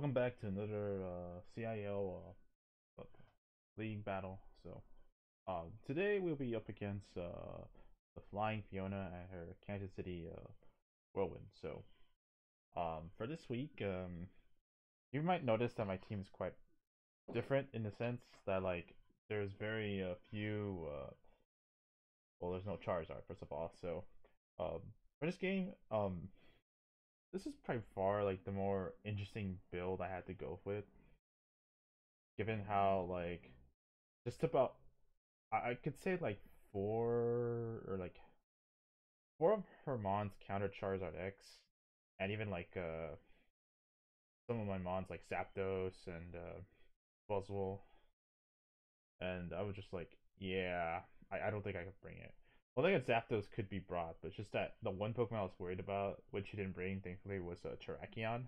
Welcome back to another CIL League battle. Today we'll be up against the Flying Fiona and her Kansas City Whirlwind. For this week, you might notice that my team is quite different in the sense that there's very few. Well, there's no Charizard first of all. For this game, this is by far the more interesting build I had to go with, given how just about I could say four of her mons counter Charizard X, and even some of my mons like Zapdos and Buzzwole, and I was just like, yeah, I don't think I could bring it. Well, I think Zapdos could be brought, but it's just that the one Pokemon I was worried about, which he didn't bring, thankfully, was Terrakion.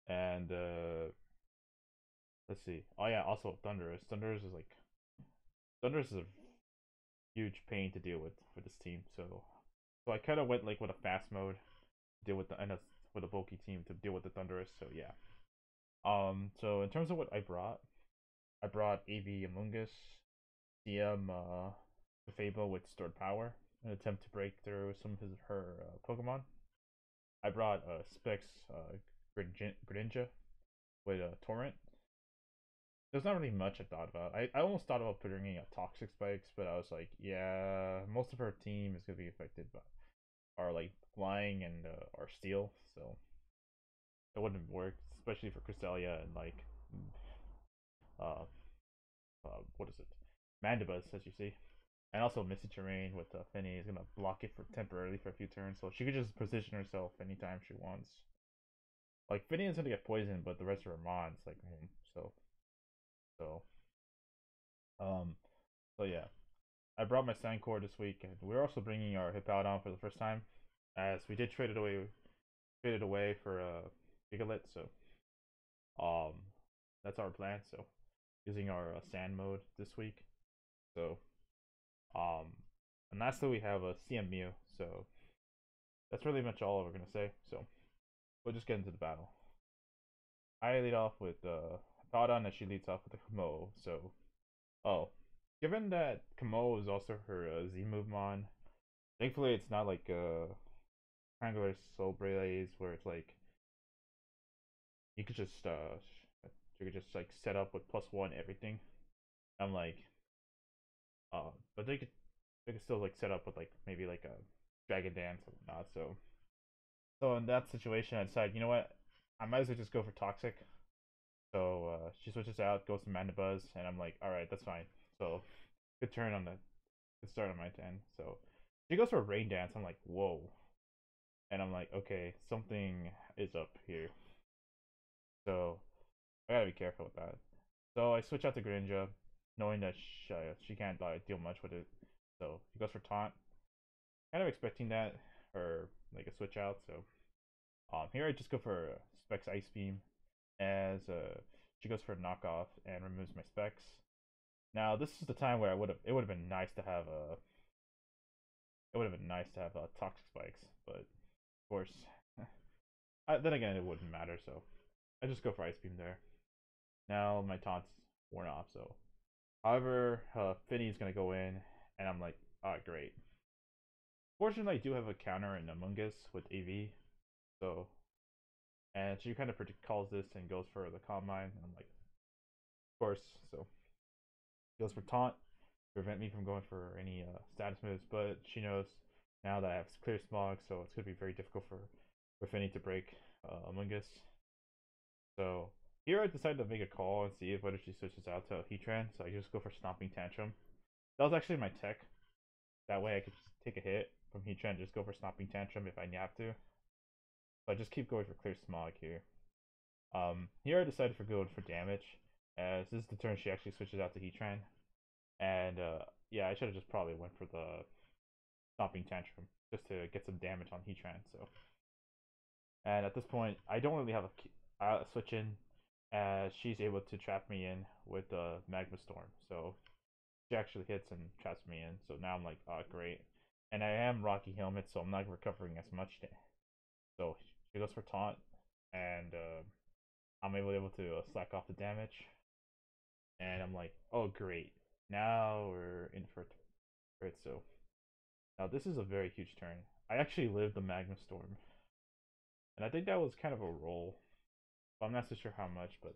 And let's see. Oh yeah, also Thundurus. Thundurus is a huge pain to deal with for this team. So I kind of went with a fast mode to deal with with a bulky team to deal with the Thundurus. So yeah. So in terms of what I brought AV Amoonguss, CM Fable with stored power, an attempt to break through some of her Pokemon. I brought Specs Greninja with Torrent. There's not really much I thought about. I almost thought about bringing a Toxic Spikes, but I was like, yeah, most of her team is gonna be affected by our flying and our steel, so it wouldn't work, especially for Cresselia and uh, what is it, Mandibuzz, as you see, and also Misty Terrain with Finny is gonna block it for temporarily for a few turns, so she could just position herself anytime she wants. Like Finny is gonna get poisoned, but the rest of her mons so so um so yeah. I brought my Sandcore this week, and we're also bringing our Hippowdon for the first time, as we did trade it away for a Gigalit. So um that's our plan. So using our Sand mode this week. So um and lastly we have a CMU. So that's really much all we're gonna say. So we'll just get into the battle. I lead off with Hippowdon, and she leads off with the Kamo. So oh, given that Kamo is also her Z move mon, thankfully it's not like triangular soul blaze where it's like you could just set up with +1 everything. I'm like but they could still set up with maybe a dragon dance or whatnot. So in that situation I decide, you know what, I might as well just go for toxic. So she switches out, goes to Mandibuzz, and I'm like, alright, that's fine. So good turn on the good start on my 10. So she goes for a rain dance. I'm like, whoa. And I'm like, okay, something is up here. So I gotta be careful with that. So I switch out to Greninja, knowing that she can't deal much with it. So he goes for taunt. Kind of expecting that, or a switch out. So here I just go for Specs Ice Beam, as she goes for a knockoff and removes my Specs. Now this is the time where it would have been nice to have Toxic Spikes, but of course, then again it wouldn't matter. So I just go for Ice Beam there. Now my taunt's worn off. So, however, Finny's gonna go in, and I'm like, ah, great. Fortunately, I do have a counter in Amoonguss with AV, so, and she kind of calls this and goes for the Calm Mind. I'm like, of course. So, goes for taunt, prevent me from going for any status moves. But she knows now that I have clear smog, so it's gonna be very difficult for Finny to break Amoonguss. So here I decided to make a call and see if whether she switches out to Heatran, so I just go for Stomping Tantrum. That was actually my tech. That way I could just take a hit from Heatran and just go for Stomping Tantrum if I have to. So I just keep going for Clear Smog here. Here I decided for going for damage, as this is the turn she actually switches out to Heatran. And yeah, I should have just probably went for the Stomping Tantrum just to get some damage on Heatran. So, and at this point, I don't really have a switch in, as she's able to trap me in with the Magma Storm. So she actually hits and traps me in. So now I'm like, oh, great. And I am Rocky Helmet, so I'm not recovering as much. So she goes for taunt, and I'm able to slack off the damage, and I'm like, oh great, now we're in for it. So now this is a very huge turn. I actually lived the Magma Storm, and I think that was kind of a roll. I'm not so sure how much, but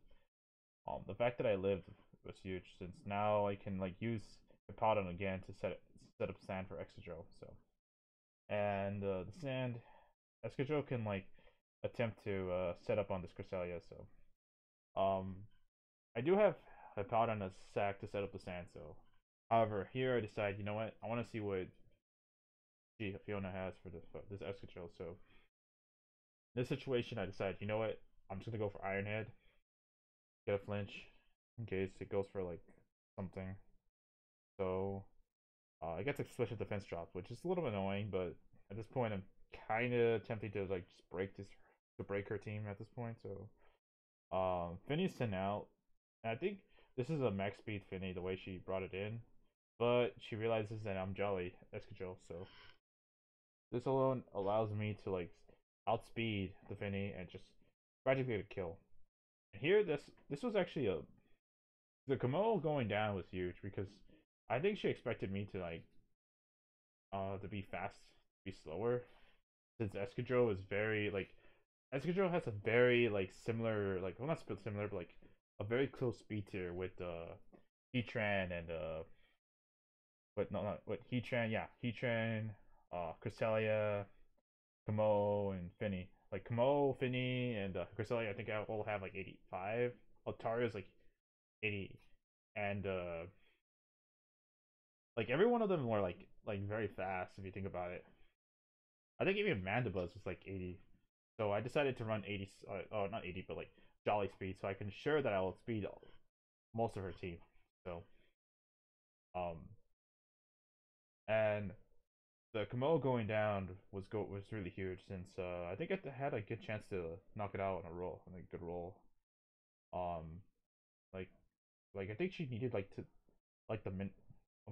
the fact that I lived was huge since now I can like use Hippowdon again to set up sand for Excadrill. So and the sand Excadrill can like attempt to set up on this Cresselia. So I do have Hippowdon as sack to set up the sand. So however, here I decide, you know what, I want to see what Fiona has for this Excadrill. So in this situation, I decide, you know what, I'm just gonna go for Iron Head, get a flinch in case it goes for like something. So I get to special defense drop, which is a little annoying, but at this point I'm kind of tempted to like just break her team at this point. So Finny's sent out, and I think this is a max speed Finny the way she brought it in, but she realizes that I'm Jolly Excadrill, so this alone allows me to like outspeed the Finny and just practically get a kill. And here, this was actually the Kamo going down was huge because I think she expected me to like to be fast, be slower, since Excadrill is very like Excadrill has a very like similar like well not similar but like a very close speed tier with Heatran and but no not what Heatran yeah Heatran Cresselia, Kamo and Finny. Like Kamo, Finny, and Cresselia I think I all have like 85. Altario's like 80, and like every one of them were like very fast if you think about it. I think even Mandibuzz was like 80. So I decided to run 80. Oh, not 80, but like Jolly speed, so I can ensure that I will speed most of her team. So, um, and the Kamo going down was really huge since I think it had a good chance to knock it out on a roll, on a good roll. Um, like I think she needed like to like the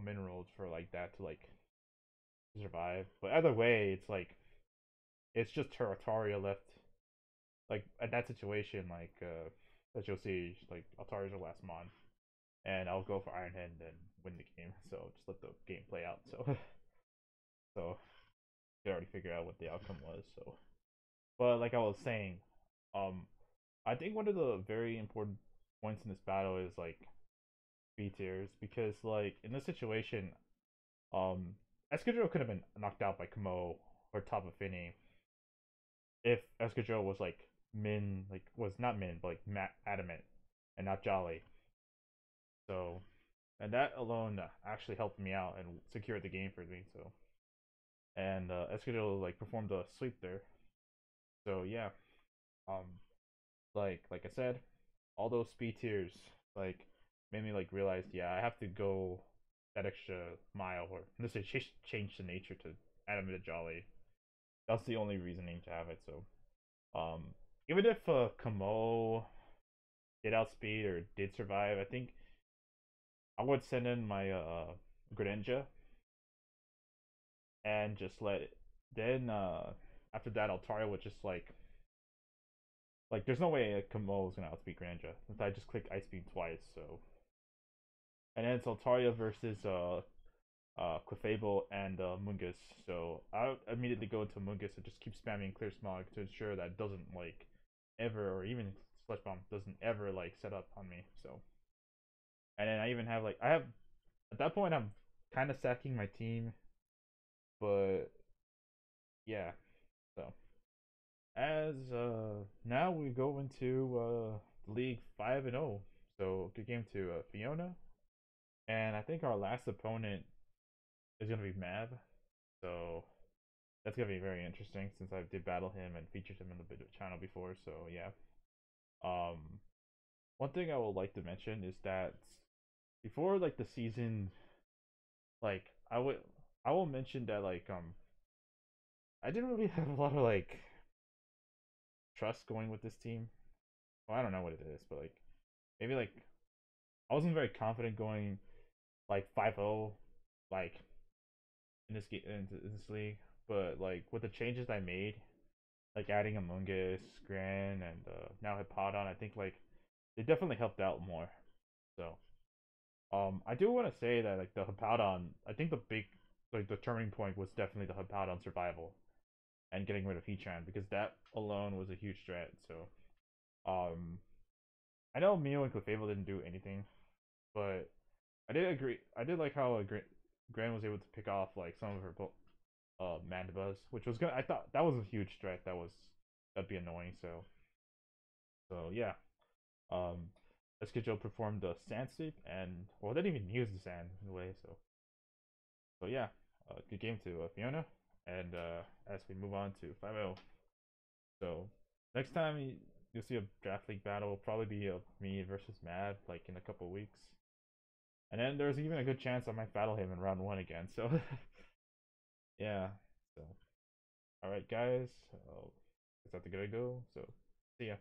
minerals for like that to like survive. But either way, it's like it's just Territoria left. Like at that situation, like as you'll see, like Altaria's her last mon, and I'll go for Iron Head and then win the game. So just let the game play out. So so you already figure out what the outcome was. So, but like I was saying, um, I think one of the very important points in this battle is like B tiers because like in this situation, Excadrill could have been knocked out by Kamo or Tapu Fini if Excadrill was like like was not min, but like adamant and not Jolly. So, and that alone actually helped me out and secured the game for me. So, and Excadrill like performed a sweep there. So yeah, um, like I said, all those speed tiers like made me like realize, yeah, I have to go that extra mile or let's say change the nature to add a bit of Jolly. That's the only reasoning to have it. So, even if Kamo did outspeed or did survive, I think I would send in my Greninja and just let it. Then after that, Altaria would just like there's no way Kamo is gonna outspeed Greninja since I just clicked Ice Beam twice. So and then it's Altaria versus Clefable and Mungus. So I immediately go into Mungus and just keep spamming Clear Smog to ensure that it doesn't like ever or even Sludge Bomb doesn't ever like set up on me. So and then I even have like I have at that point I'm kind of sacking my team, but yeah. So as now we go into League 5-0. So good game to Fiona, and I think our last opponent is gonna be Mab. So that's gonna be very interesting since I did battle him and featured him in the video channel before. So yeah. Um, one thing I would like to mention is that before like the season, like I will mention that like I didn't really have a lot of like trust going with this team. Well, I don't know what it is, but like maybe like I wasn't very confident going like 5-0 like in this game in this league, but like with the changes I made, like adding Amoonguss, Gran, and now Hippowdon, I think like they definitely helped out more. So I do want to say that like the Hippowdon, I think the big like the turning point was definitely the Hippowdon survival and getting rid of Heatran because that alone was a huge threat. So um I know Mew and Clefable didn't do anything, but I did agree. I did like how Gran was able to pick off like some of her Mandibuzz, which was gonna. I thought that was a huge threat. That'd be annoying. So yeah. Um, Excadrill performed the sand sweep, and well, they didn't even use the sand in a way. So yeah, good game to Fiona. And as we move on to 5-0, so next time you'll see a draft league battle, will probably be me versus Mad, like in a couple weeks. And then there's even a good chance I might battle him in round one again. So yeah. So all right, guys. Is that the good to go? So see ya.